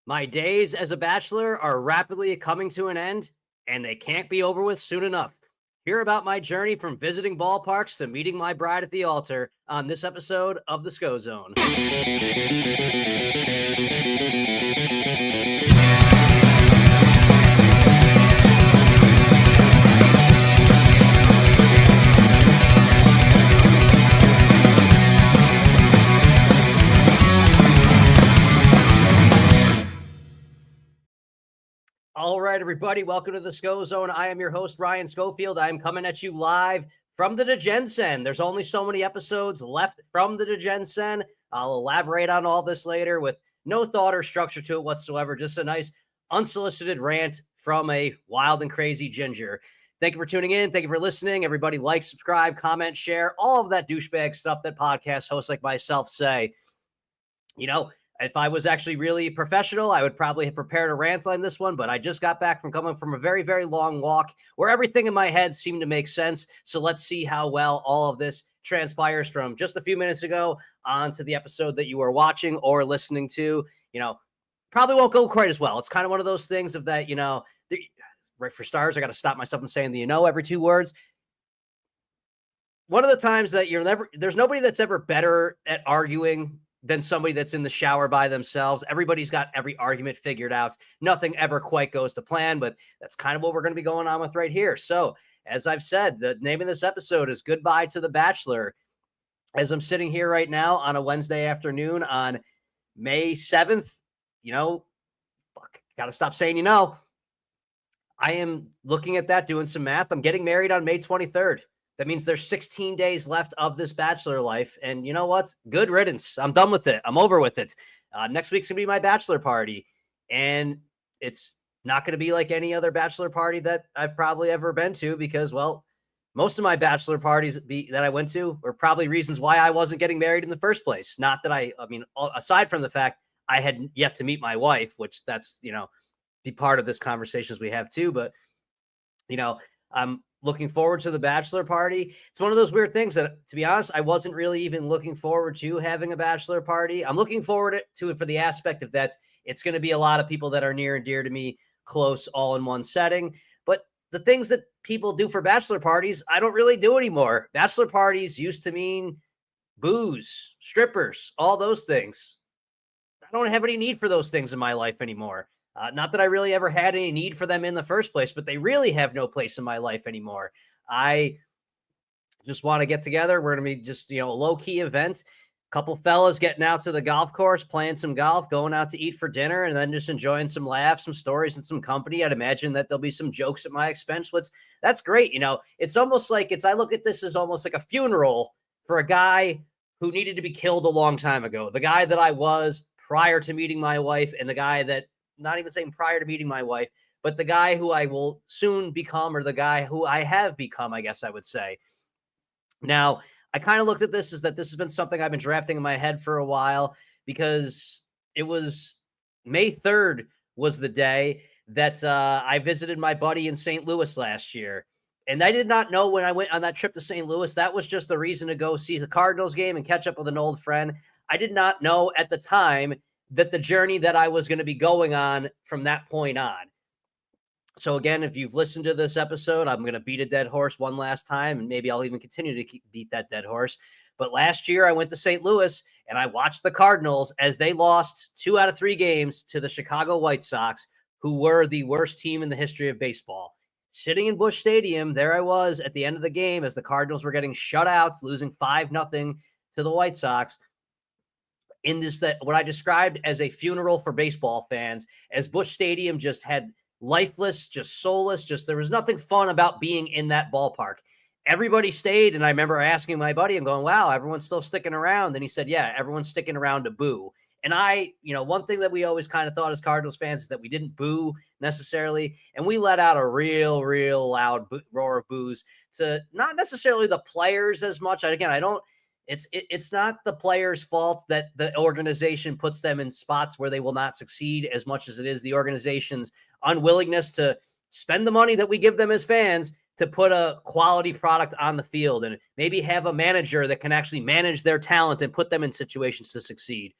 My days as a bachelor are rapidly coming to an end, and they can't be over with soon enough. Hear about my journey from visiting ballparks to meeting my bride at the altar on this episode of the Scho-Zone. All right, everybody, welcome to the Scho-Zone. I am your host, Ryan Schofield. I'm coming at you live from the Degensen. There's only so many episodes left from the Degensen. I'll elaborate on all this later with no thought or structure to it whatsoever. Just a nice unsolicited rant from a wild and crazy ginger. Thank you for tuning in. Thank you for listening. Everybody like, subscribe, comment, share, all of that douchebag stuff that podcast hosts like myself say. You know, if I was actually really professional, I would probably have prepared a rant on this one, but I just got back from coming from a very, very long walk where everything in my head seemed to make sense. So let's see how well all of this transpires from just a few minutes ago on to the episode that you are watching or listening to. You know, probably won't go quite as well. It's kind of one of those things of that, right, for stars, I got to stop myself from saying the every two words. One of the times that there's nobody that's ever better at arguing than somebody that's in the shower by themselves. Everybody's got every argument figured out. Nothing ever quite goes to plan, but that's kind of what we're going to be going on with right here. So, as I've said, the name of this episode is Goodbye to the Bachelor. As I'm sitting here right now on a Wednesday afternoon on May 7th, got to stop saying, I am looking at that, doing some math. I'm getting married on May 23rd. That means there's 16 days left of this bachelor life. And you know what? Good riddance. I'm done with it. I'm over with it. Next week's going to be my bachelor party. And it's not going to be like any other bachelor party that I've probably ever been to because, well, most of my bachelor parties that I went to were probably reasons why I wasn't getting married in the first place. Not that aside from the fact I had yet to meet my wife, which that's, be part of this conversation as we have too. But, I'm looking forward to the bachelor party. It's one of those weird things that, to be honest, I wasn't really even looking forward to having a bachelor party. I'm looking forward to it for the aspect of that it's going to be a lot of people that are near and dear to me, close, all in one setting. But the things that people do for bachelor parties, I don't really do anymore. Bachelor parties used to mean booze, strippers, all those things. I don't have any need for those things in my life anymore. Not that I really ever had any need for them in the first place, but they really have no place in my life anymore. I just want to get together. We're going to be just, a low-key event. Couple fellas getting out to the golf course, playing some golf, going out to eat for dinner, and then just enjoying some laughs, some stories, and some company. I'd imagine that there'll be some jokes at my expense. That's great. It's almost like I look at this as almost like a funeral for a guy who needed to be killed a long time ago. The guy that I was prior to meeting my wife, and the guy that, not even saying prior to meeting my wife, but the guy who I will soon become, or the guy who I have become, I guess I would say. Now, I kind of looked at this as that this has been something I've been drafting in my head for a while because it was May 3rd was the day that I visited my buddy in St. Louis last year. And I did not know when I went on that trip to St. Louis, that was just the reason to go see the Cardinals game and catch up with an old friend. I did not know at the time that the journey that I was going to be going on from that point on. So again, if you've listened to this episode, I'm going to beat a dead horse one last time, and maybe I'll even continue to beat that dead horse. But last year I went to St. Louis and I watched the Cardinals as they lost 2 out of 3 games to the Chicago White Sox, who were the worst team in the history of baseball. Sitting in Busch Stadium, there I was at the end of the game as the Cardinals were getting shut out, losing 5-0 to the White Sox. In this, that what I described as a funeral for baseball fans, as Busch Stadium just had lifeless, just soulless, there was nothing fun about being in that ballpark. Everybody stayed, and I remember asking my buddy, I'm going, wow, everyone's still sticking around. And he said, yeah, everyone's sticking around to boo. And one thing that we always kind of thought as Cardinals fans is that we didn't boo necessarily, and we let out a real loud roar of boos to not necessarily the players as much. Again, it's not the players' fault that the organization puts them in spots where they will not succeed as much as it is the organization's unwillingness to spend the money that we give them as fans to put a quality product on the field and maybe have a manager that can actually manage their talent and put them in situations to succeed.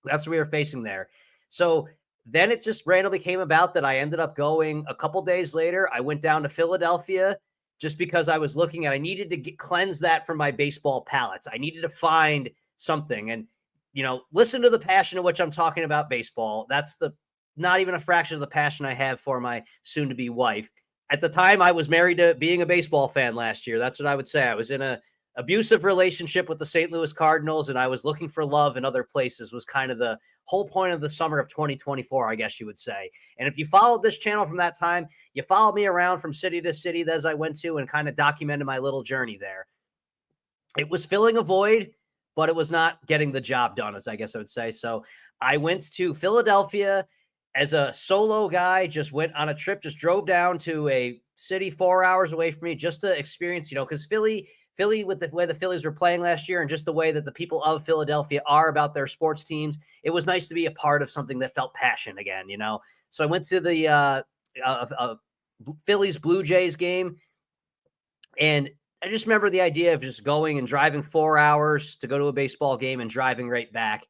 That's what we were facing there. So then it just randomly came about that I ended up going a couple days later. I went down to Philadelphia just because I was looking at, I needed to cleanse that from my baseball palates. I needed to find something and, listen to the passion in which I'm talking about baseball. That's not even a fraction of the passion I have for my soon to be wife. At the time, I was married to being a baseball fan last year. That's what I would say. I was in a abusive relationship with the St. Louis Cardinals, and I was looking for love in other places, was kind of the whole point of the summer of 2024, I guess you would say. And if you followed this channel from that time, you followed me around from city to city as I went to and kind of documented my little journey there. It was filling a void, but it was not getting the job done, as I guess I would say. So I went to Philadelphia as a solo guy, just went on a trip, just drove down to a city 4 hours away from me just to experience, because Philly, with the way the Phillies were playing last year and just the way that the people of Philadelphia are about their sports teams, it was nice to be a part of something that felt passion again, So I went to the Phillies Blue Jays game, and I just remember the idea of just going and driving 4 hours to go to a baseball game and driving right back.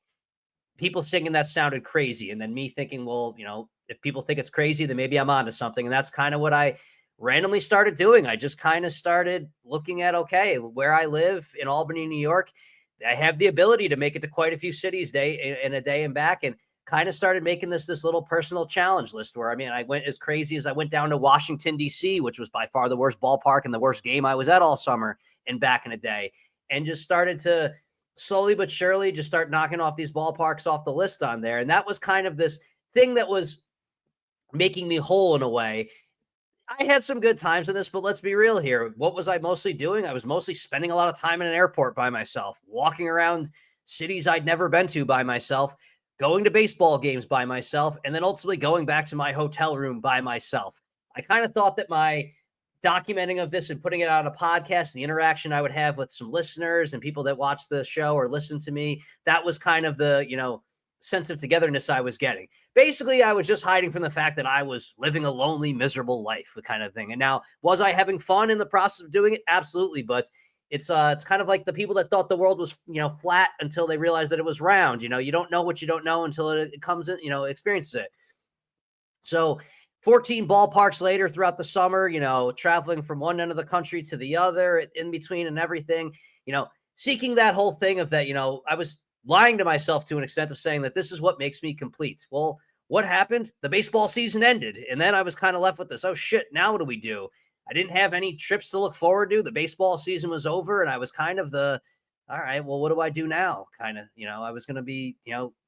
People singing that sounded crazy. And then me thinking, well, if people think it's crazy, then maybe I'm onto something. And that's kind of what I randomly started doing. I just kind of started looking at, okay, where I live in Albany, New York, I have the ability to make it to quite a few cities in a day and back, and kind of started making this little personal challenge list where, I went as crazy as I went down to Washington, D.C., which was by far the worst ballpark and the worst game I was at all summer and back in a day, and just started to slowly but surely just start knocking off these ballparks off the list on there. And that was kind of this thing that was making me whole in a way. I had some good times in this, but let's be real here. What was I mostly doing? I was mostly spending a lot of time in an airport by myself, walking around cities I'd never been to by myself, going to baseball games by myself, and then ultimately going back to my hotel room by myself. I kind of thought that my documenting of this and putting it on a podcast, the interaction I would have with some listeners and people that watch the show or listen to me, that was kind of the, sense of togetherness I was getting. Basically, I was just hiding from the fact that I was living a lonely, miserable life, kind of thing. And now, was I having fun in the process of doing it? Absolutely. But it's kind of like the people that thought the world was, flat until they realized that it was round. You don't know what you don't know until it comes in, experiences it. So 14 ballparks later throughout the summer, traveling from one end of the country to the other, in between and everything, seeking that whole thing of that, I was lying to myself to an extent of saying that this is what makes me complete. Well, what happened? The baseball season ended. And then I was kind of left with this, oh shit, now what do we do? I didn't have any trips to look forward to. The baseball season was over. And I was kind of all right, well, what do I do now? Kind of, I was going to be,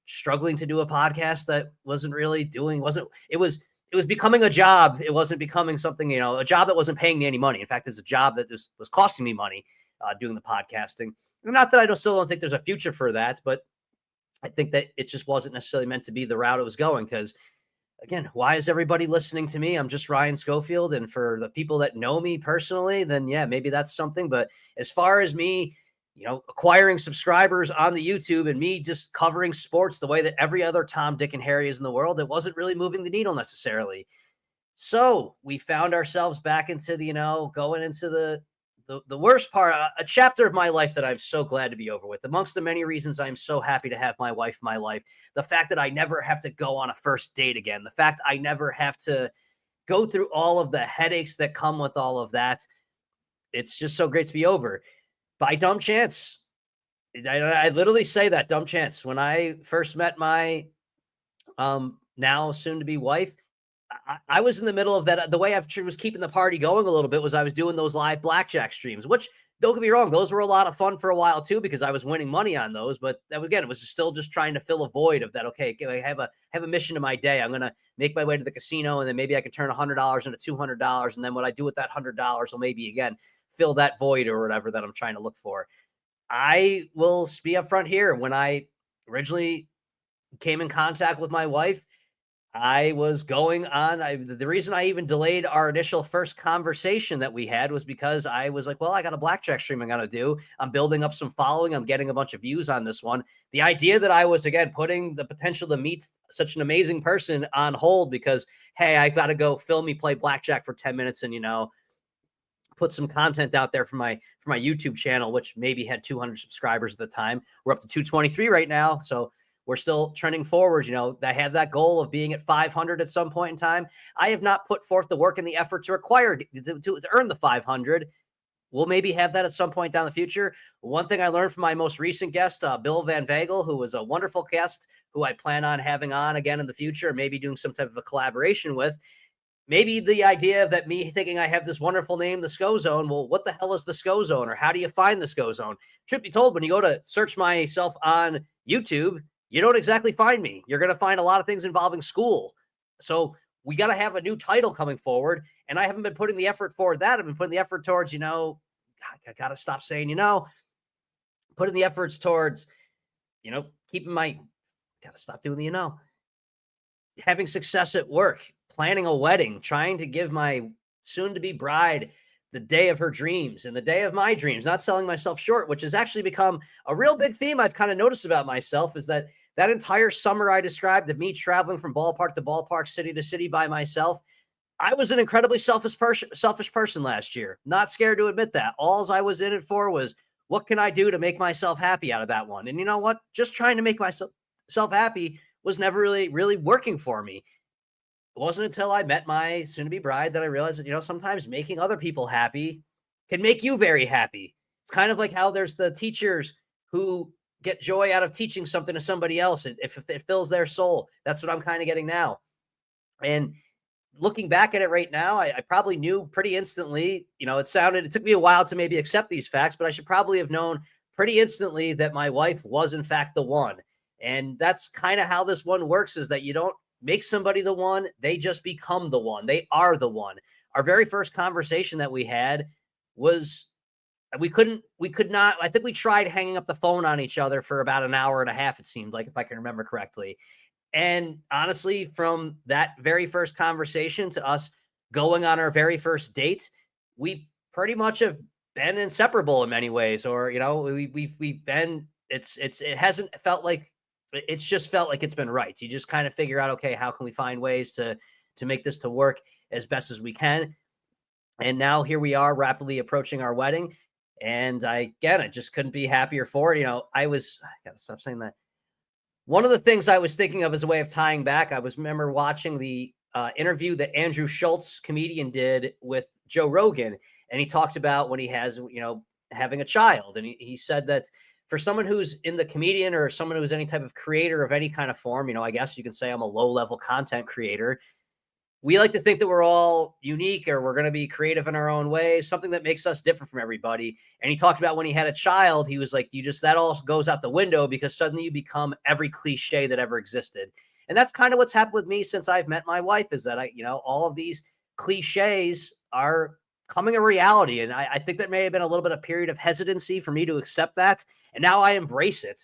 struggling to do a podcast that wasn't really it was becoming a job. It wasn't becoming something, a job that wasn't paying me any money. In fact, it's a job that was costing me money doing the podcasting. Not that I still don't think there's a future for that, but I think that it just wasn't necessarily meant to be the route it was going. Because again, why is everybody listening to me? I'm just Ryan Schofield. And for the people that know me personally, then yeah, maybe that's something. But as far as me, acquiring subscribers on the YouTube and me just covering sports the way that every other Tom, Dick, and Harry is in the world, it wasn't really moving the needle necessarily. So we found ourselves back into the, going into the worst part, a chapter of my life that I'm so glad to be over with. Amongst the many reasons I'm so happy to have my wife in my life, the fact that I never have to go on a first date again, the fact I never have to go through all of the headaches that come with all of that. It's just so great to be over. By dumb chance, I literally say that, dumb chance. When I first met my now soon to be wife, I was in the middle of that. The way I was keeping the party going a little bit was I was doing those live blackjack streams, which, don't get me wrong, those were a lot of fun for a while too, because I was winning money on those. But again, it was still just trying to fill a void of that. Okay, I have a mission in my day. I'm going to make my way to the casino, and then maybe I can turn $100 into $200. And then what I do with that $100 will maybe, again, fill that void or whatever that I'm trying to look for. I will be upfront here. When I originally came in contact with my wife, I was going on. The reason I even delayed our initial first conversation that we had was because I was like, well, I got a blackjack stream I'm going to do. I'm building up some following. I'm getting a bunch of views on this one. The idea that I was, again, putting the potential to meet such an amazing person on hold because, hey, I got to go film me play blackjack for 10 minutes and, put some content out there for my YouTube channel, which maybe had 200 subscribers at the time. We're up to 223 right now. So we're still trending forward. I have that goal of being at 500 at some point in time. I have not put forth the work and the effort to earn the 500. We'll maybe have that at some point down the future. One thing I learned from my most recent guest, Bill Van Vagel, who was a wonderful guest who I plan on having on again in the future, maybe doing some type of a collaboration with. Maybe the idea that me thinking I have this wonderful name, the Scho-Zone. Well, what the hell is the Scho-Zone, or how do you find the Scho-Zone? Truth be told, when you go to search myself on YouTube, you don't exactly find me. You're going to find a lot of things involving school. So we got to have a new title coming forward. And I haven't been putting the effort forward that. I've been putting the effort towards, I got to stop saying, putting the efforts towards, keeping got to stop doing having success at work, planning a wedding, trying to give my soon-to-be bride the day of her dreams and the day of my dreams, not selling myself short, which has actually become a real big theme I've kind of noticed about myself, is that entire summer I described of me traveling from ballpark to ballpark, city to city by myself. I was an incredibly selfish person last year. Not scared to admit that. All I was in it for was, what can I do to make myself happy out of that one? And you know what? Just trying to make myself happy was never really working for me. It wasn't until I met my soon-to-be bride that I realized that, sometimes making other people happy can make you very happy. It's kind of like how there's the teachers who get joy out of teaching something to somebody else. If it fills their soul, that's what I'm kind of getting now. And looking back at it right now, I probably knew pretty instantly, it took me a while to maybe accept these facts, but I should probably have known pretty instantly that my wife was in fact the one. And that's kind of how this one works, is that you don't make somebody the one, they just become the one. They are the one. Our very first conversation that we had was, we could not, I think we tried hanging up the phone on each other for about an hour and a half, it seemed like, if I can remember correctly. And honestly, from that very first conversation to us going on our very first date, we pretty much have been inseparable in many ways. Or, we've been, it hasn't felt like, it's just felt like it's been right. You just kind of figure out, okay, how can we find ways to make this to work as best as we can? And now here we are, rapidly approaching our wedding. And I just couldn't be happier for it. I gotta stop saying that. One of the things I was thinking of as a way of tying back, remember watching the interview that Andrew Schultz, comedian, did with Joe Rogan. And he talked about when he has, having a child. And he said that for someone who's in the comedian, or someone who's any type of creator of any kind of form, I guess you can say I'm a low-level content creator. We like to think that we're all unique, or we're going to be creative in our own ways, something that makes us different from everybody. And he talked about when he had a child, he was like, that all goes out the window, because suddenly you become every cliche that ever existed. And that's kind of what's happened with me since I've met my wife, is that all of these cliches are coming a reality. And I think that may have been a little bit of period of hesitancy for me to accept that. And now I embrace it.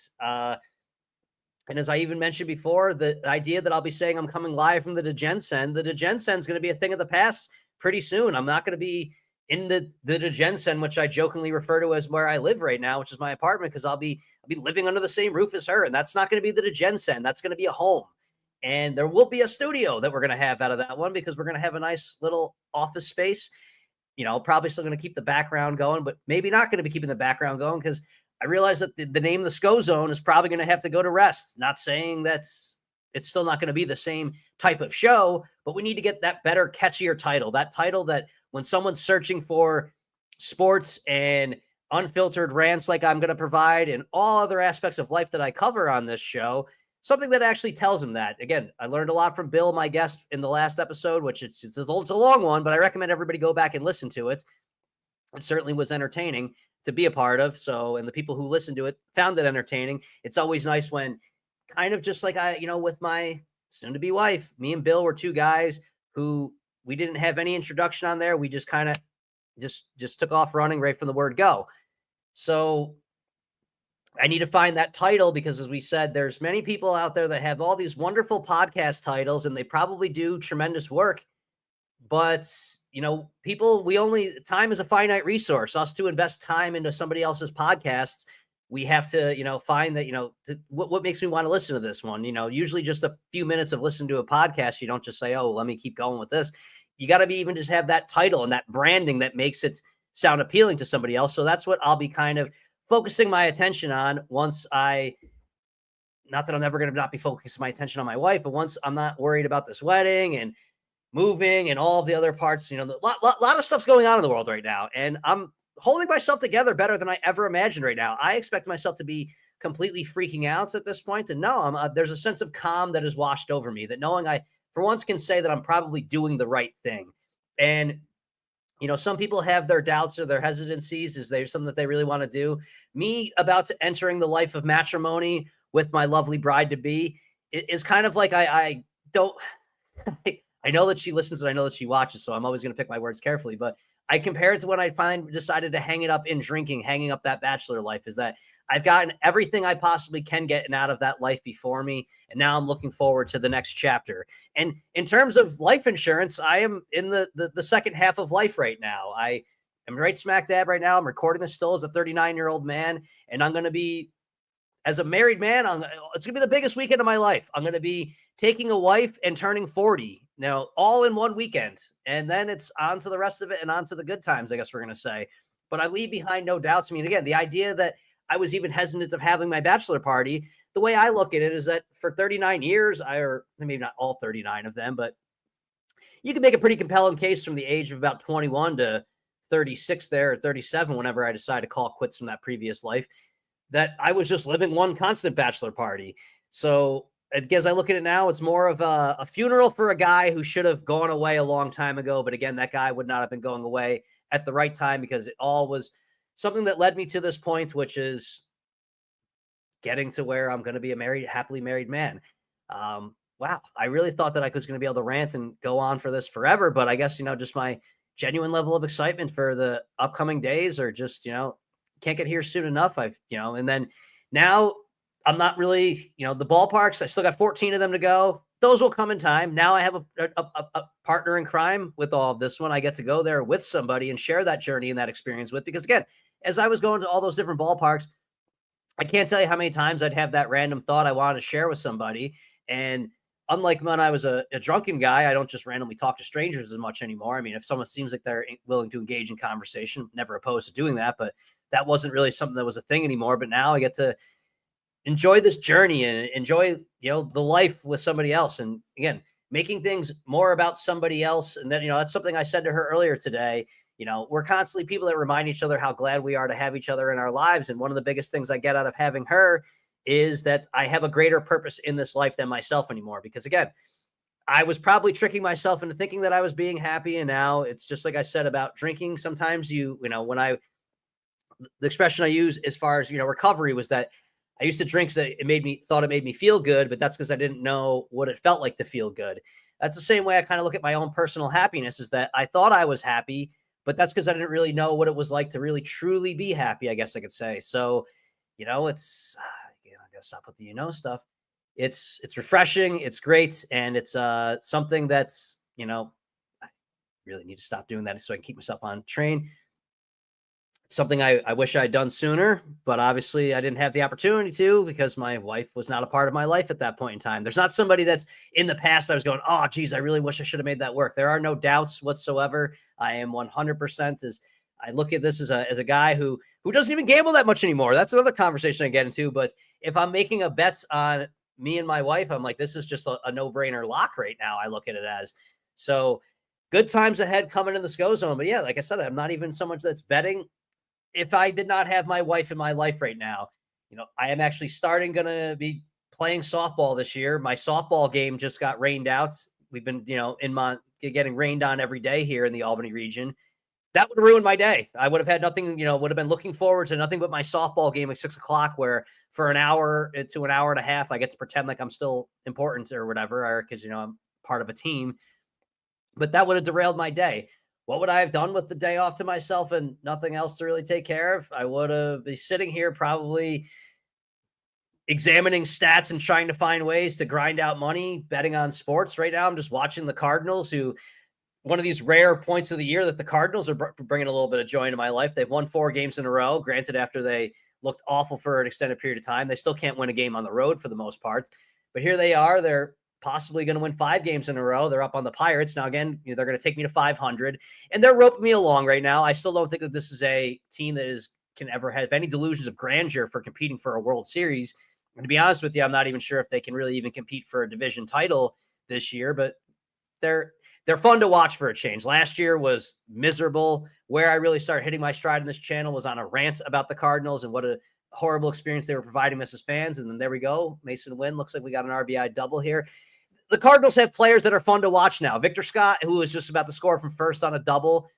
And as I even mentioned before, the idea that I'll be saying I'm coming live from the Degensen is going to be a thing of the past pretty soon. I'm not going to be in the Degensen, which I jokingly refer to as where I live right now, which is my apartment, because I'll be living under the same roof as her. And that's not going to be the Degensen. That's going to be a home. And there will be a studio that we're going to have out of that one, because we're going to have a nice little office space. Probably still going to keep the background going, but maybe not going to be keeping the background going, because I realize that the name of the Scho-Zone is probably going to have to go to rest. Not saying it's still not going to be the same type of show, but we need to get that better, catchier title. That title that when someone's searching for sports and unfiltered rants like I'm going to provide, and all other aspects of life that I cover on this show, something that actually tells them that. Again, I learned a lot from Bill, my guest, in the last episode, which it's a long one, but I recommend everybody go back and listen to it. It certainly was entertaining to be a part of. So, and the people who listened to it found it entertaining. It's always nice when, kind of just like with my soon-to-be wife, me and Bill were two guys who we didn't have any introduction on there. We just kind of just took off running right from the word go. So I need to find that title, because as we said, there's many people out there that have all these wonderful podcast titles, and they probably do tremendous work. But, time is a finite resource. Us to invest time into somebody else's podcasts, we have to, find that, what makes me want to listen to this one? Usually just a few minutes of listening to a podcast, you don't just say, oh, let me keep going with this. You got to even just have that title and that branding that makes it sound appealing to somebody else. So that's what I'll be kind of focusing my attention on once I not that I'm never going to not be focusing my attention on my wife, but once I'm not worried about this wedding and moving and all of the other parts, a lot of stuff's going on in the world right now. And I'm holding myself together better than I ever imagined right now. I expect myself to be completely freaking out at this point. And no, there's a sense of calm that has washed over me, that knowing I, for once, can say that I'm probably doing the right thing. And some people have their doubts or their hesitancies. Is there something that they really want to do? Me about to entering the life of matrimony with my lovely bride to be is kind of like I don't. I know that she listens and I know that she watches, so I'm always going to pick my words carefully. But I compare it to when I finally decided to hang it up in drinking, hanging up that bachelor life. Is that I've gotten everything I possibly can get out of that life before me, and now I'm looking forward to the next chapter. And in terms of life insurance, I am in the second half of life right now. I am right smack dab right now. I'm recording this still as a 39-year-old man, and I'm going to be, as a married man, it's going to be the biggest weekend of my life. I'm going to be taking a wife and turning 40 now, all in one weekend. And then it's on to the rest of it and on to the good times, I guess we're going to say. But I leave behind no doubts. I mean, again, the idea that I was even hesitant of having my bachelor party, the way I look at it is that for 39 years, or maybe not all 39 of them, but you can make a pretty compelling case from the age of about 21 to 36 there, or 37, whenever I decide to call quits from that previous life, that I was just living one constant bachelor party. So as I look at it now, it's more of a funeral for a guy who should have gone away a long time ago. But again, that guy would not have been going away at the right time, because it all was something that led me to this point, which is getting to where I'm going to be a happily married man. Wow. I really thought that I was going to be able to rant and go on for this forever, but I guess, just my genuine level of excitement for the upcoming days, or just, can't get here soon enough. And then now I'm not really, the ballparks, I still got 14 of them to go. Those will come in time. Now I have a partner in crime with all of this one. I get to go there with somebody and share that journey and that experience with, because again, as I was going to all those different ballparks, I can't tell you how many times I'd have that random thought I wanted to share with somebody. And unlike when I was a drunken guy, I don't just randomly talk to strangers as much anymore. I mean, if someone seems like they're willing to engage in conversation, never opposed to doing that, but that wasn't really something that was a thing anymore. But now I get to enjoy this journey and enjoy, the life with somebody else. And again, making things more about somebody else. And then, that's something I said to her earlier today. We're constantly people that remind each other how glad we are to have each other in our lives. And one of the biggest things I get out of having her is that I have a greater purpose in this life than myself anymore. Because again, I was probably tricking myself into thinking that I was being happy. And now it's just like I said about drinking. Sometimes the expression I use as far as, recovery was that I used to drink so it made me feel good, but that's because I didn't know what it felt like to feel good. That's the same way I kind of look at my own personal happiness, is that I thought I was happy, but that's because I didn't really know what it was like to really truly be happy, I guess I could say. So, it's, I gotta stop with the, stuff. It's refreshing. It's great. And it's something that's, I really need to stop doing that so I can keep myself on train. Something I wish I'd done sooner, but obviously I didn't have the opportunity to, because my wife was not a part of my life at that point in time. There's not somebody that's in the past I was going, oh, geez, I really wish I should have made that work. There are no doubts whatsoever. I am 100% as I look at this as a guy who doesn't even gamble that much anymore. That's another conversation I get into. But if I'm making a bet on me and my wife, I'm like, this is just a no-brainer lock right now. I look at it as. So good times ahead coming in the Scho-Zone. But yeah, like I said, I'm not even so much that's betting. If I did not have my wife in my life right now, I am actually going to be playing softball this year. My softball game just got rained out. We've been, getting rained on every day here in the Albany region. That would ruin my day. I would have had nothing, would have been looking forward to nothing but my softball game at 6:00, where for an hour to an hour and a half, I get to pretend like I'm still important or whatever, because, I'm part of a team. But that would have derailed my day. What would I have done with the day off to myself and nothing else to really take care of? I would have been sitting here probably examining stats and trying to find ways to grind out money, betting on sports. Right now, I'm just watching the Cardinals, who one of these rare points of the year that the Cardinals are bringing a little bit of joy into my life. They've won 4 games in a row. Granted, after they looked awful for an extended period of time, they still can't win a game on the road for the most part. But here they are. They're possibly going to win 5 games in a row. They're up on the Pirates. Now, again, they're going to take me to 500, and they're roping me along right now. I still don't think that this is a team that can ever have any delusions of grandeur for competing for a World Series. And to be honest with you, I'm not even sure if they can really even compete for a division title this year, but they're they're fun to watch for a change. Last year was miserable. Where I really started hitting my stride in this channel was on a rant about the Cardinals and what a horrible experience they were providing us as fans. And then there we go. Mason Wynn looks like we got an RBI double here. The Cardinals have players that are fun to watch now. Victor Scott, who was just about to score from first on a double,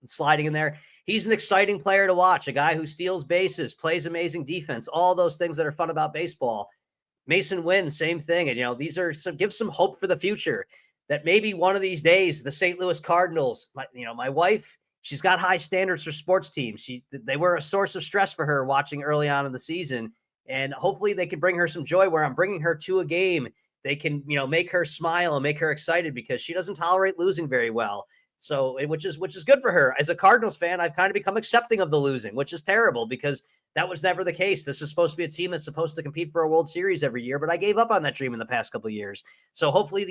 sliding in there. He's an exciting player to watch, a guy who steals bases, plays amazing defense, all those things that are fun about baseball. Mason Wynn, same thing. And, these are give some hope for the future that maybe one of these days, the St. Louis Cardinals, my wife, she's got high standards for sports teams. They were a source of stress for her watching early on in the season. And hopefully they can bring her some joy where I'm bringing her to a game. They can, make her smile and make her excited because she doesn't tolerate losing very well. So, which is good for her. As a Cardinals fan, I've kind of become accepting of the losing, which is terrible because that was never the case. This is supposed to be a team that's supposed to compete for a World Series every year, but I gave up on that dream in the past couple of years. So hopefully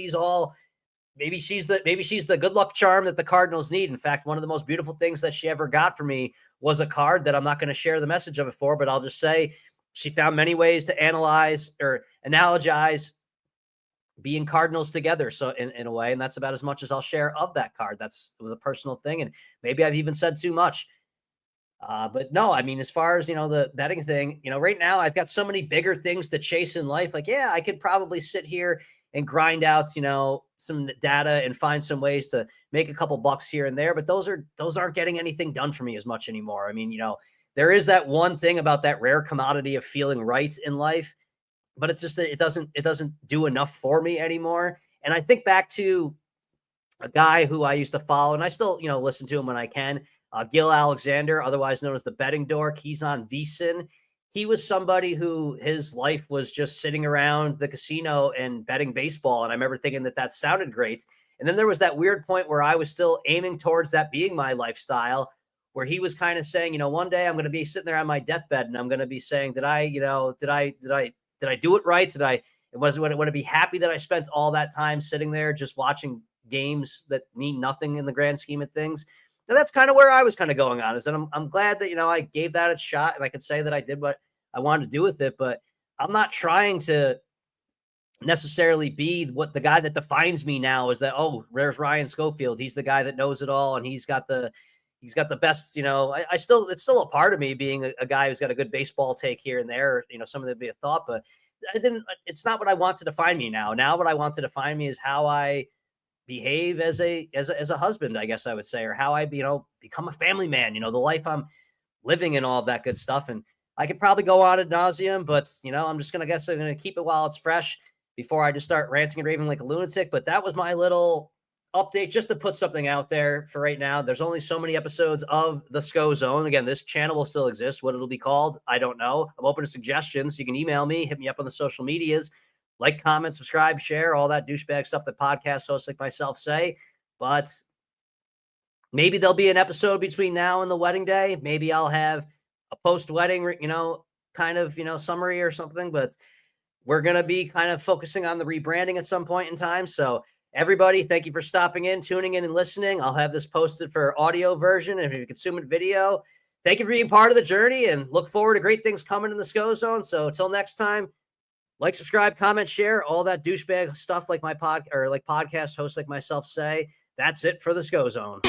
maybe she's the good luck charm that the Cardinals need. In fact, one of the most beautiful things that she ever got for me was a card that I'm not going to share the message of it for, but I'll just say she found many ways to analyze or analogize being Cardinals together. So in a way, and that's about as much as I'll share of that card. It was a personal thing. And maybe I've even said too much. But no, I mean, as far as, the betting thing, right now I've got so many bigger things to chase in life. Like, yeah, I could probably sit here and grind out, some data and find some ways to make a couple bucks here and there. But those aren't getting anything done for me as much anymore. I mean, there is that one thing about that rare commodity of feeling right in life, but it's just that it doesn't do enough for me anymore. And I think back to a guy who I used to follow, and I still, listen to him when I can, Gil Alexander, otherwise known as the betting dork. He's on VSiN. He was somebody who his life was just sitting around the casino and betting baseball. And I remember thinking that sounded great. And then there was that weird point where I was still aiming towards that being my lifestyle, where he was kind of saying, one day I'm going to be sitting there on my deathbed and I'm going to be saying, did I do it right? Would I be happy that I spent all that time sitting there just watching games that mean nothing in the grand scheme of things? And that's kind of where I was kind of going on, is that I'm glad that, I gave that a shot and I could say that I did what I wanted to do with it, but I'm not trying to necessarily be what the guy that defines me now is that, oh, there's Ryan Schofield. He's the guy that knows it all. And he's got the best, it's still a part of me being a guy who's got a good baseball take here and there, some of it be a thought, but it's not what I want to define me now. Now what I want to define me is how I behave as a husband, I guess I would say, or how I, become a family man, the life I'm living and all of that good stuff. And I could probably go on ad nauseum, but I'm just going to keep it while it's fresh before I just start ranting and raving like a lunatic. But that was my little update just to put something out there for right now. There's only so many episodes of the Scho-Zone. Again, this channel will still exist. What it'll be called, I don't know. I'm open to suggestions. You can email me, hit me up on the social medias, like, comment, subscribe, share, all that douchebag stuff that podcast hosts like myself say. But maybe there'll be an episode between now and the wedding day. Maybe I'll have a post-wedding, kind of, summary or something. But we're going to be kind of focusing on the rebranding at some point in time. So everybody, thank you for stopping in, tuning in, and listening. I'll have this posted for audio version. If you're consuming video, thank you for being part of the journey and look forward to great things coming in the Scho-Zone. So until next time, like, subscribe, comment, share, all that douchebag stuff like podcast hosts like myself say. That's it for the Scho-Zone.